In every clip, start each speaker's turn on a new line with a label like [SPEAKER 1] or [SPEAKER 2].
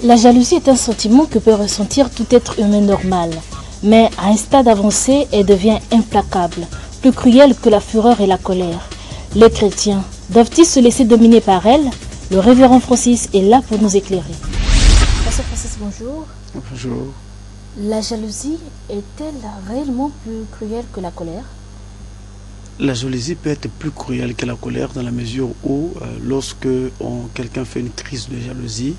[SPEAKER 1] La jalousie est un sentiment que peut ressentir tout être humain normal. Mais à un stade avancé, elle devient implacable, plus cruelle que la fureur et la colère. Les chrétiens doivent-ils se laisser dominer par elle? Le révérend Francis est là pour nous éclairer. Pasteur Francis, bonjour.
[SPEAKER 2] Bonjour.
[SPEAKER 1] La jalousie est-elle réellement plus cruelle que la colère?
[SPEAKER 2] La jalousie peut être plus cruelle que la colère dans la mesure où lorsque quelqu'un fait une crise de jalousie,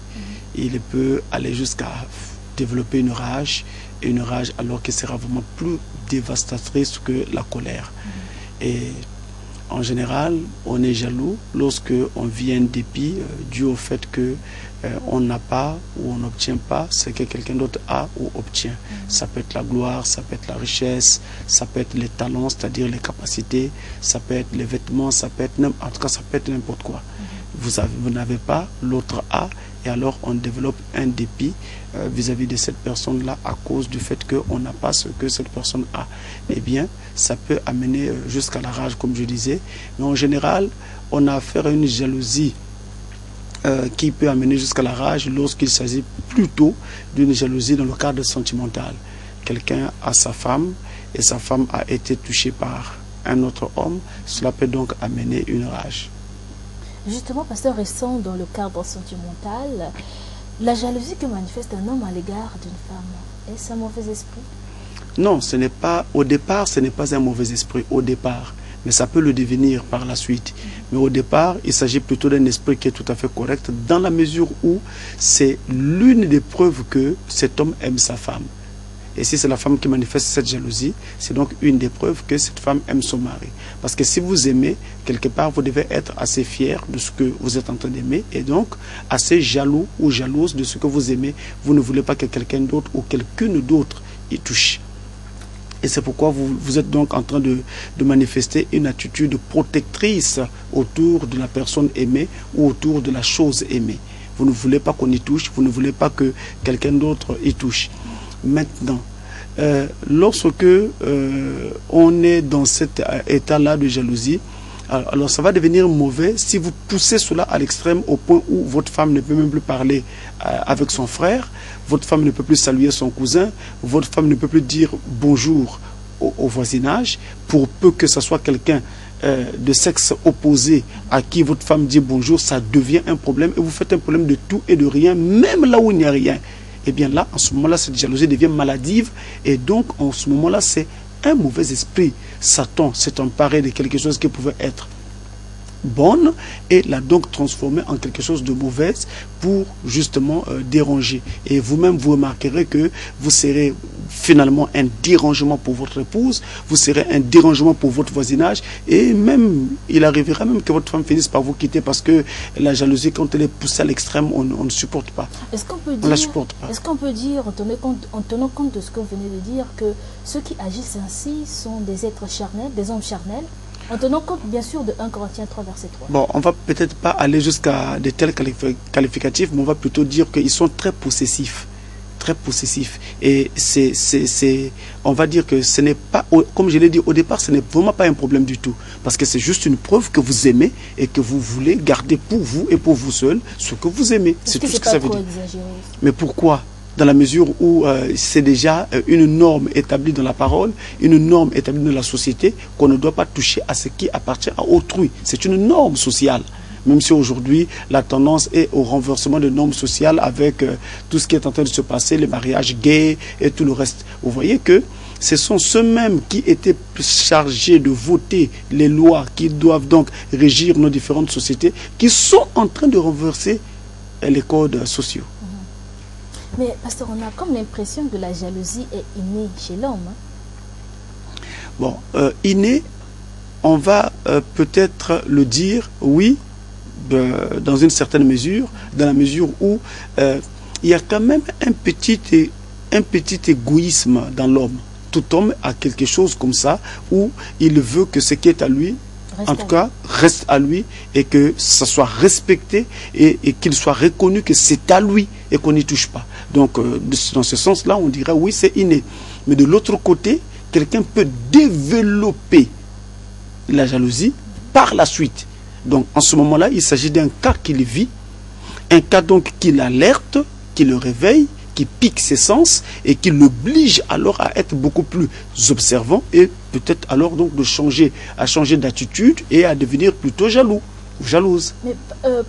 [SPEAKER 2] il peut aller jusqu'à développer une rage alors que sera vraiment plus dévastatrice que la colère. Et en général, on est jaloux lorsque on vit un dépit dû au fait que on n'a pas ou on n'obtient pas ce que quelqu'un d'autre a ou obtient. Ça peut être la gloire, ça peut être la richesse, ça peut être les talents, c'est-à-dire les capacités, ça peut être les vêtements, ça peut être, en tout cas ça peut être n'importe quoi. Vous n'avez pas, l'autre a, et alors on développe un dépit vis-à-vis de cette personne-là à cause du fait qu'on n'a pas ce que cette personne a. Eh bien, ça peut amener jusqu'à la rage, comme je disais, mais en général, on a affaire à une jalousie qui peut amener jusqu'à la rage lorsqu'il s'agit plutôt d'une jalousie dans le cadre sentimental. Quelqu'un a sa femme et sa femme a été touchée par un autre homme, cela peut donc amener une rage.
[SPEAKER 1] Justement, pasteur, restons dans le cadre sentimental. La jalousie que manifeste un homme à l'égard d'une femme, est-ce un mauvais esprit?
[SPEAKER 2] Non, ce n'est pas, au départ, ce n'est pas un mauvais esprit, au départ. Mais ça peut le devenir par la suite. Mais au départ, il s'agit plutôt d'un esprit qui est tout à fait correct, dans la mesure où c'est l'une des preuves que cet homme aime sa femme. Et si c'est la femme qui manifeste cette jalousie, c'est donc une des preuves que cette femme aime son mari. Parce que si vous aimez, quelque part, vous devez être assez fier de ce que vous êtes en train d'aimer et donc assez jaloux ou jalouse de ce que vous aimez. Vous ne voulez pas que quelqu'un d'autre ou quelqu'une d'autre y touche. Et c'est pourquoi vous êtes donc en train de manifester une attitude protectrice autour de la personne aimée ou autour de la chose aimée. Vous ne voulez pas qu'on y touche, vous ne voulez pas que quelqu'un d'autre y touche. Maintenant, lorsque on est dans cet état-là de jalousie, alors ça va devenir mauvais si vous poussez cela à l'extrême au point où votre femme ne peut même plus parler avec son frère, votre femme ne peut plus saluer son cousin, votre femme ne peut plus dire bonjour au voisinage, pour peu que ce soit quelqu'un de sexe opposé à qui votre femme dit bonjour, ça devient un problème et vous faites un problème de tout et de rien, même là où il n'y a rien. Et bien là, en ce moment-là, cette jalousie devient maladive et donc en ce moment-là, c'est un mauvais esprit. Satan s'est emparé de quelque chose qui pouvait être bonne et l'a donc transformé en quelque chose de mauvaise pour justement déranger. Et vous-même, vous remarquerez que vous serez finalement un dérangement pour votre épouse, vous serez un dérangement pour votre voisinage et même, il arrivera même que votre femme finisse par vous quitter parce que la jalousie, quand elle est poussée à l'extrême, on ne supporte pas.
[SPEAKER 1] Est-ce qu'on peut dire,
[SPEAKER 2] on la supporte pas.
[SPEAKER 1] Est-ce qu'on peut dire, en tenant compte de ce que vous venez de dire, que ceux qui agissent ainsi sont des êtres charnels, des hommes charnels, en tenant compte bien sûr de 1 Corinthiens 3 verset 3. Bon,
[SPEAKER 2] on va peut-être pas aller jusqu'à de tels qualificatifs, mais on va plutôt dire qu'ils sont très possessifs. Très possessif. Et on va dire que ce n'est pas, comme je l'ai dit au départ, ce n'est vraiment pas un problème du tout. Parce que c'est juste une preuve que vous aimez et que vous voulez garder pour vous et pour vous seul ce que vous aimez. C'est tout ce que ça veut dire. Mais pourquoi? Dans la mesure où c'est déjà une norme établie dans la parole, une norme établie dans la société, qu'on ne doit pas toucher à ce qui appartient à autrui. C'est une norme sociale. Même si aujourd'hui, la tendance est au renversement de normes sociales avec tout ce qui est en train de se passer, les mariages gays et tout le reste. Vous voyez que ce sont ceux-mêmes qui étaient chargés de voter les lois qui doivent donc régir nos différentes sociétés, qui sont en train de renverser les codes sociaux.
[SPEAKER 1] Mais pasteur, on a comme l'impression que la jalousie est innée chez l'homme.
[SPEAKER 2] Bon, innée, on va peut-être le dire, oui, dans une certaine mesure, dans la mesure où il y a quand même un petit égoïsme dans l'homme. Tout homme a quelque chose comme ça, où il veut que ce qui est à lui, en tout cas, reste à lui, et que ça soit respecté, et qu'il soit reconnu que c'est à lui, et qu'on n'y touche pas. Donc, dans ce sens-là, on dirait, oui, c'est inné. Mais de l'autre côté, quelqu'un peut développer la jalousie par la suite. Donc, en ce moment-là, il s'agit d'un cas qu'il vit, un cas donc qu'il alerte, qui le réveille, qui pique ses sens et qui l'oblige alors à être beaucoup plus observant et peut-être alors donc de changer, à changer d'attitude et à devenir plutôt jaloux ou jalouse.
[SPEAKER 1] Mais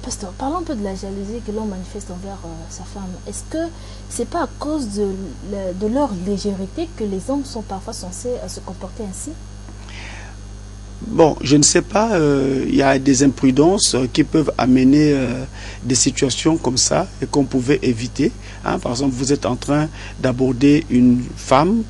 [SPEAKER 1] pasteur, parlons un peu de la jalousie que l'on manifeste envers sa femme. Est-ce que c'est pas à cause de leur légèreté que les hommes sont parfois censés se comporter ainsi?
[SPEAKER 2] Bon, je ne sais pas, il y a des imprudences qui peuvent amener des situations comme ça et qu'on pouvait éviter. Hein. Par exemple, vous êtes en train d'aborder une femme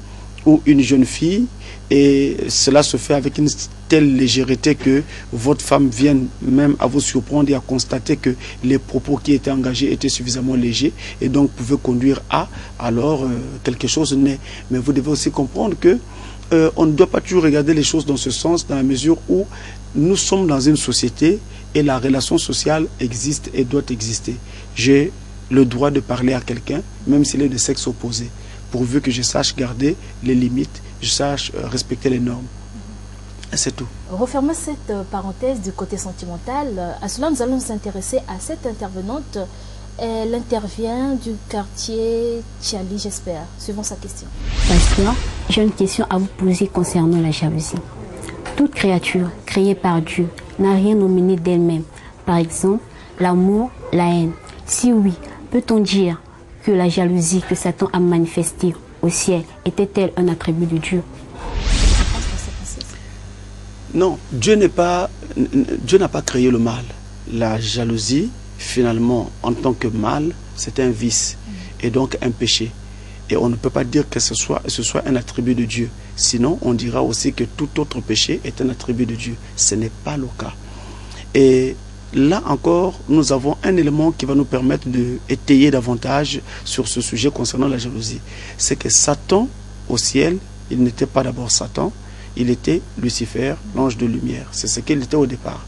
[SPEAKER 2] ou une jeune fille et cela se fait avec une telle légèreté que votre femme vienne même à vous surprendre et à constater que les propos qui étaient engagés étaient suffisamment légers et donc pouvaient conduire à alors quelque chose n'est. Mais vous devez aussi comprendre que on ne doit pas toujours regarder les choses dans ce sens, dans la mesure où nous sommes dans une société et la relation sociale existe et doit exister. J'ai le droit de parler à quelqu'un, même s'il est de sexe opposé, pourvu que je sache garder les limites, je sache respecter les normes. C'est tout.
[SPEAKER 1] Refermons cette parenthèse du côté sentimental. À cela, nous allons nous intéresser à cette intervenante. Elle intervient du quartier Tchali, j'espère. Suivons sa question.
[SPEAKER 3] Pasteur, j'ai une question à vous poser concernant la jalousie. Toute créature créée par Dieu n'a rien nominé d'elle-même. Par exemple, l'amour, la haine. Si oui, peut-on dire que la jalousie que Satan a manifestée au ciel était-elle un attribut de Dieu?
[SPEAKER 2] Non, Dieu n'a pas créé le mal. La jalousie, finalement, en tant que mal, c'est un vice et donc un péché. Et on ne peut pas dire que ce soit un attribut de Dieu. Sinon, on dira aussi que tout autre péché est un attribut de Dieu. Ce n'est pas le cas. Et là encore, nous avons un élément qui va nous permettre d'étayer davantage sur ce sujet concernant la jalousie. C'est que Satan, au ciel, il n'était pas d'abord Satan, il était Lucifer, l'ange de lumière. C'est ce qu'il était au départ.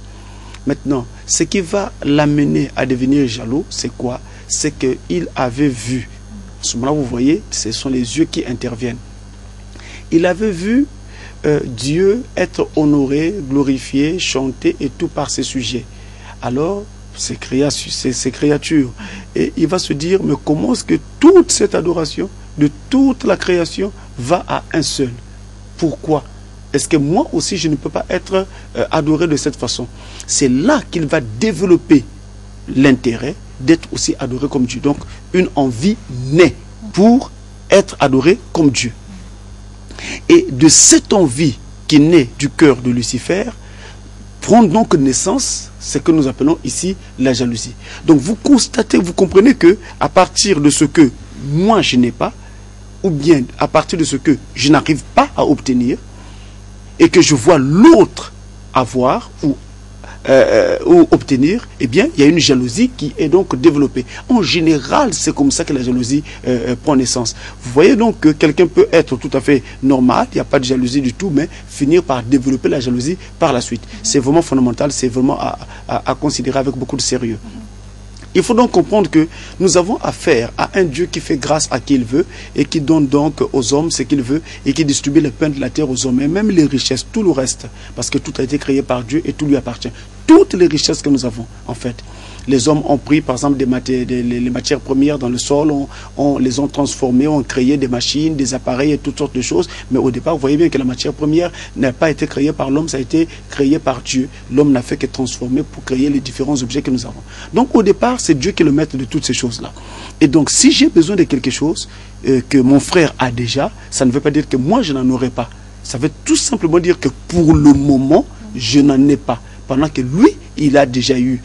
[SPEAKER 2] Maintenant, ce qui va l'amener à devenir jaloux, c'est quoi? C'est qu'il avait vu, à ce moment-là, vous voyez, ce sont les yeux qui interviennent. Il avait vu Dieu être honoré, glorifié, chanté et tout par ses sujets. Alors, ces créatures. Et il va se dire, mais comment est-ce que toute cette adoration de toute la création va à un seul? Pourquoi? Est-ce que moi aussi, je ne peux pas être adoré de cette façon? C'est là qu'il va développer l'intérêt d'être aussi adoré comme Dieu. Donc, une envie naît pour être adoré comme Dieu. Et de cette envie qui naît du cœur de Lucifer, prend donc naissance ce que nous appelons ici la jalousie. Donc, vous constatez, vous comprenez que à partir de ce que moi je n'ai pas, ou bien à partir de ce que je n'arrive pas à obtenir, et que je vois l'autre avoir ou obtenir, eh bien, il y a une jalousie qui est donc développée. En général, c'est comme ça que la jalousie prend naissance. Vous voyez donc que quelqu'un peut être tout à fait normal, il n'y a pas de jalousie du tout, mais finir par développer la jalousie par la suite. C'est vraiment fondamental, c'est vraiment à considérer avec beaucoup de sérieux. Il faut donc comprendre que nous avons affaire à un Dieu qui fait grâce à qui il veut et qui donne donc aux hommes ce qu'il veut et qui distribue les pains de la terre aux hommes et même les richesses, tout le reste, parce que tout a été créé par Dieu et tout lui appartient. Toutes les richesses que nous avons, en fait. Les hommes ont pris, par exemple, les matières premières dans le sol, les ont transformées, ont créé des machines, des appareils et toutes sortes de choses. Mais au départ, vous voyez bien que la matière première n'a pas été créée par l'homme, ça a été créé par Dieu. L'homme n'a fait que transformer pour créer les différents objets que nous avons. Donc, au départ, c'est Dieu qui est le maître de toutes ces choses-là. Et donc, si j'ai besoin de quelque chose que mon frère a déjà, ça ne veut pas dire que moi, je n'en aurai pas. Ça veut tout simplement dire que pour le moment, je n'en ai pas. Pendant que lui, il a déjà eu.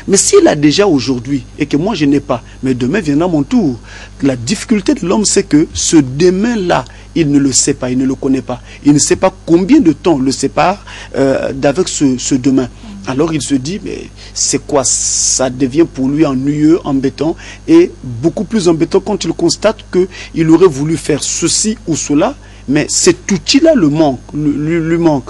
[SPEAKER 2] Mais s'il a déjà aujourd'hui et que moi je n'ai pas, mais demain viendra mon tour. La difficulté de l'homme, c'est que ce demain-là, il ne le sait pas, il ne le connaît pas. Il ne sait pas combien de temps le sépare d'avec ce demain. Alors il se dit, mais c'est quoi? Ça devient pour lui ennuyeux, embêtant, et beaucoup plus embêtant quand il constate qu'il aurait voulu faire ceci ou cela, mais cet outil-là lui manque.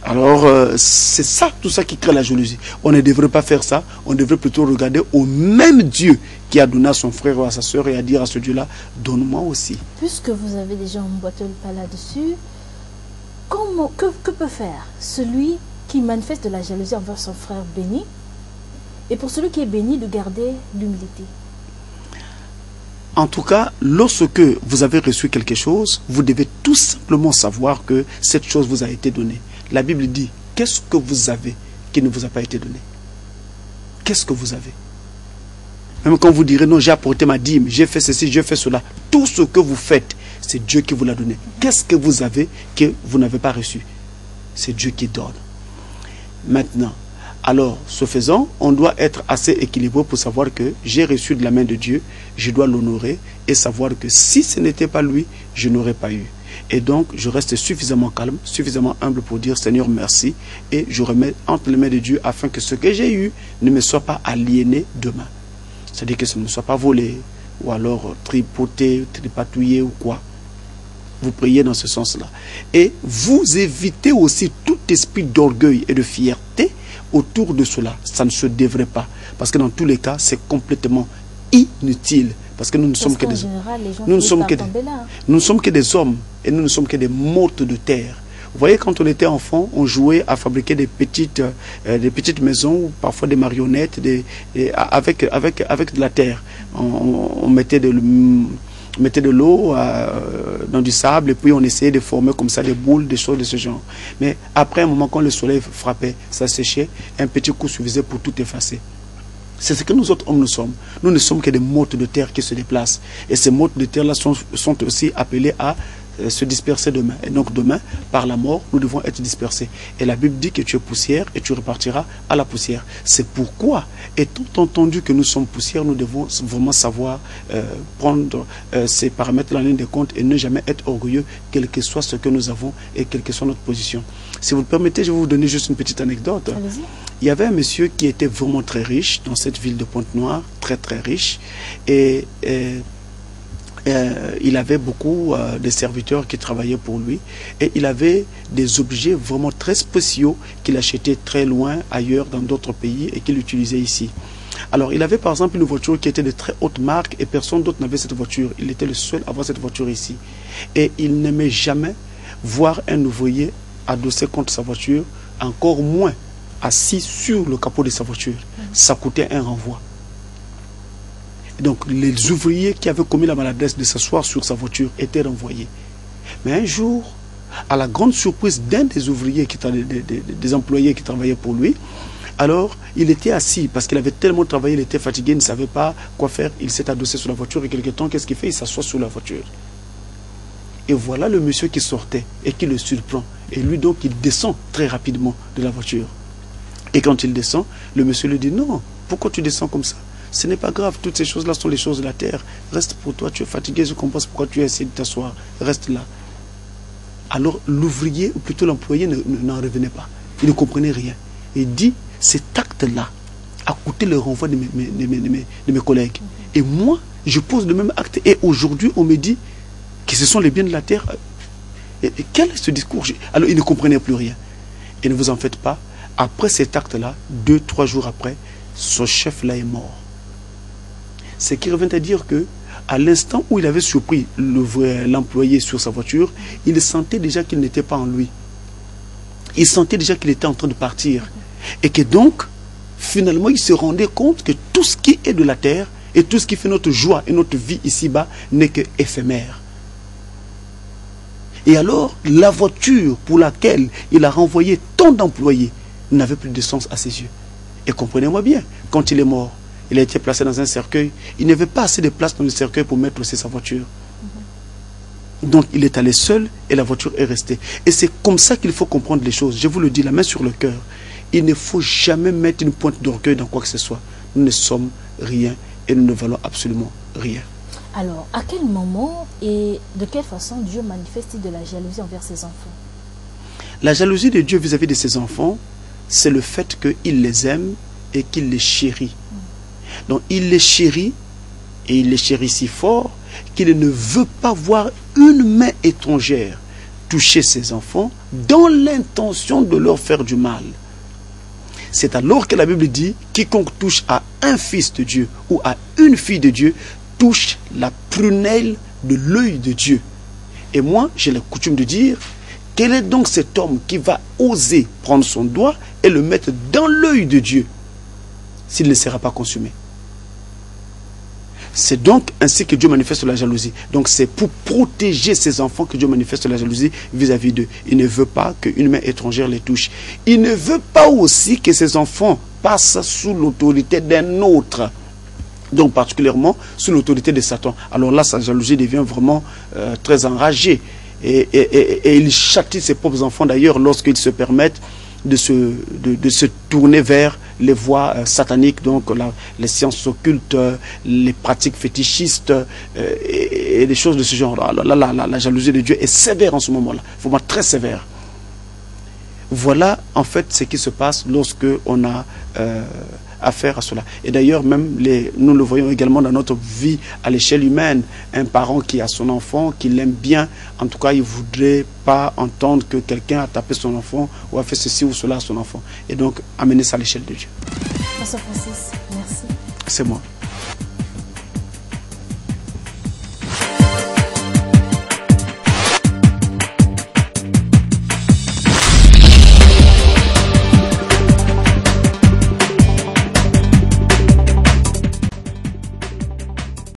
[SPEAKER 2] Alors, c'est ça, tout ça qui crée la jalousie. On ne devrait pas faire ça. On devrait plutôt regarder au même Dieu qui a donné à son frère ou à sa soeur et à dire à ce Dieu-là, donne-moi aussi.
[SPEAKER 1] Puisque vous avez déjà emboîté le pas là-dessus, que peut faire celui qui manifeste de la jalousie envers son frère béni, et pour celui qui est béni, de garder l'humilité?
[SPEAKER 2] En tout cas, lorsque vous avez reçu quelque chose, vous devez tout simplement savoir que cette chose vous a été donnée. La Bible dit, qu'est-ce que vous avez qui ne vous a pas été donné? Qu'est-ce que vous avez? Même quand vous direz, non, j'ai apporté ma dîme, j'ai fait ceci, j'ai fait cela. Tout ce que vous faites, c'est Dieu qui vous l'a donné. Qu'est-ce que vous avez que vous n'avez pas reçu? C'est Dieu qui donne. Maintenant, alors, ce faisant, on doit être assez équilibré pour savoir que j'ai reçu de la main de Dieu, je dois l'honorer et savoir que si ce n'était pas lui, je n'aurais pas eu. Et donc, je reste suffisamment calme, suffisamment humble pour dire Seigneur, merci. Et je remets entre les mains de Dieu afin que ce que j'ai eu ne me soit pas aliéné demain. C'est-à-dire que ce ne soit pas volé, ou alors tripoté, tripatouillé ou quoi. Vous priez dans ce sens-là. Et vous évitez aussi tout esprit d'orgueil et de fierté autour de cela. Ça ne se devrait pas. Parce que dans tous les cas, c'est complètement inutile. Parce que nous ne sommes que des hommes. Nous ne sommes que des hommes et nous ne sommes que des mottes de terre. Vous voyez, quand on était enfant, on jouait à fabriquer des petites maisons, ou parfois des marionnettes, avec de la terre. On mettait de l'eau dans du sable et puis on essayait de former comme ça des boules, des choses de ce genre. Mais après un moment, quand le soleil frappait, ça séchait, un petit coup suffisait pour tout effacer. C'est ce que nous autres hommes nous sommes. Nous ne sommes que des mottes de terre qui se déplacent. Et ces mottes de terre-là sont aussi appelées à se disperser demain. Et donc demain, par la mort, nous devons être dispersés. Et la Bible dit que tu es poussière et tu repartiras à la poussière. C'est pourquoi, étant entendu que nous sommes poussière, nous devons vraiment savoir prendre ces paramètres en ligne de compte et ne jamais être orgueilleux, quel que soit ce que nous avons et quelle que soit notre position. Si vous le permettez, je vais vous donner juste une petite anecdote. Il y avait un monsieur qui était vraiment très riche dans cette ville de Pointe-Noire, très très riche, et il avait beaucoup de serviteurs qui travaillaient pour lui, et il avait des objets vraiment très spéciaux qu'il achetait très loin, ailleurs, dans d'autres pays, et qu'il utilisait ici. Alors, il avait par exemple une voiture qui était de très haute marque, et personne d'autre n'avait cette voiture. Il était le seul à avoir cette voiture ici. Et il n'aimait jamais voir un ouvrier adossé contre sa voiture, encore moins assis sur le capot de sa voiture. Ça coûtait un renvoi. Donc les ouvriers qui avaient commis la maladresse de s'asseoir sur sa voiture étaient renvoyés. Mais un jour, à la grande surprise d'un des ouvriers, des employés qui travaillaient pour lui, alors il était assis parce qu'il avait tellement travaillé, il était fatigué, il ne savait pas quoi faire. Il s'est adossé sur la voiture et quelque temps, qu'est-ce qu'il fait? Il s'assoit sur la voiture. Et voilà le monsieur qui sortait et qui le surprend. Et lui donc, il descend très rapidement de la voiture. Et quand il descend, le monsieur lui dit, non, pourquoi tu descends comme ça? Ce n'est pas grave, toutes ces choses-là sont les choses de la terre. Reste pour toi, tu es fatigué, je comprends pourquoi tu as essayé de t'asseoir. Reste là. Alors l'ouvrier, ou plutôt l'employé, n'en revenait pas. Il ne comprenait rien. Il dit, cet acte-là a coûté le renvoi de mes collègues. Et moi, je pose le même acte. Et aujourd'hui, on me dit que ce sont les biens de la terre. Et quel est ce discours? Alors il ne comprenait plus rien. Et ne vous en faites pas. Après cet acte-là, 2-3 jours après, son chef-là est mort. Ce qui revient à dire que, à l'instant où il avait surpris l'employé sur sa voiture, il sentait déjà qu'il n'était pas en lui. Il sentait déjà qu'il était en train de partir. Et que donc, finalement, il se rendait compte que tout ce qui est de la terre et tout ce qui fait notre joie et notre vie ici-bas n'est que éphémère. Et alors, la voiture pour laquelle il a renvoyé tant d'employés n'avait plus de sens à ses yeux. Et comprenez-moi bien, quand il est mort, il a été placé dans un cercueil. Il n'y avait pas assez de place dans le cercueil pour mettre aussi sa voiture. Donc il est allé seul et la voiture est restée. Et c'est comme ça qu'il faut comprendre les choses. Je vous le dis, la main sur le cœur. Il ne faut jamais mettre une pointe d'orgueil dans quoi que ce soit. Nous ne sommes rien et nous ne valons absolument rien.
[SPEAKER 1] Alors, à quel moment et de quelle façon Dieu manifeste-t-il de la jalousie envers ses enfants?
[SPEAKER 2] La jalousie de Dieu vis-à-vis de ses enfants, c'est le fait qu'il les aime et qu'il les chérit. Donc il les chérit, et il les chérit si fort qu'il ne veut pas voir une main étrangère toucher ses enfants dans l'intention de leur faire du mal. C'est alors que la Bible dit, quiconque touche à un fils de Dieu ou à une fille de Dieu touche la prunelle de l'œil de Dieu. Et moi, j'ai la coutume de dire, quel est donc cet homme qui va oser prendre son doigt et le mettre dans l'œil de Dieu s'il ne sera pas consumé? C'est donc ainsi que Dieu manifeste la jalousie. Donc c'est pour protéger ses enfants que Dieu manifeste la jalousie vis-à-vis d'eux. Il ne veut pas qu'une main étrangère les touche. Il ne veut pas aussi que ses enfants passent sous l'autorité d'un autre. Donc particulièrement sous l'autorité de Satan. Alors là, sa jalousie devient vraiment très enragée. Et il châtie ses propres enfants d'ailleurs lorsqu'ils se permettent de se tourner vers les voies sataniques, donc les sciences occultes, les pratiques fétichistes et des choses de ce genre. Alors là, la jalousie de Dieu est sévère en ce moment-là, vraiment très sévère. Voilà en fait ce qui se passe lorsque on a affaire à cela. Et d'ailleurs, même nous le voyons également dans notre vie à l'échelle humaine. Un parent qui a son enfant, qui l'aime bien, en tout cas, il ne voudrait pas entendre que quelqu'un a tapé son enfant ou a fait ceci ou cela à son enfant. Et donc, amener ça à l'échelle de Dieu.
[SPEAKER 1] Pasteur Francis, merci.
[SPEAKER 2] C'est moi.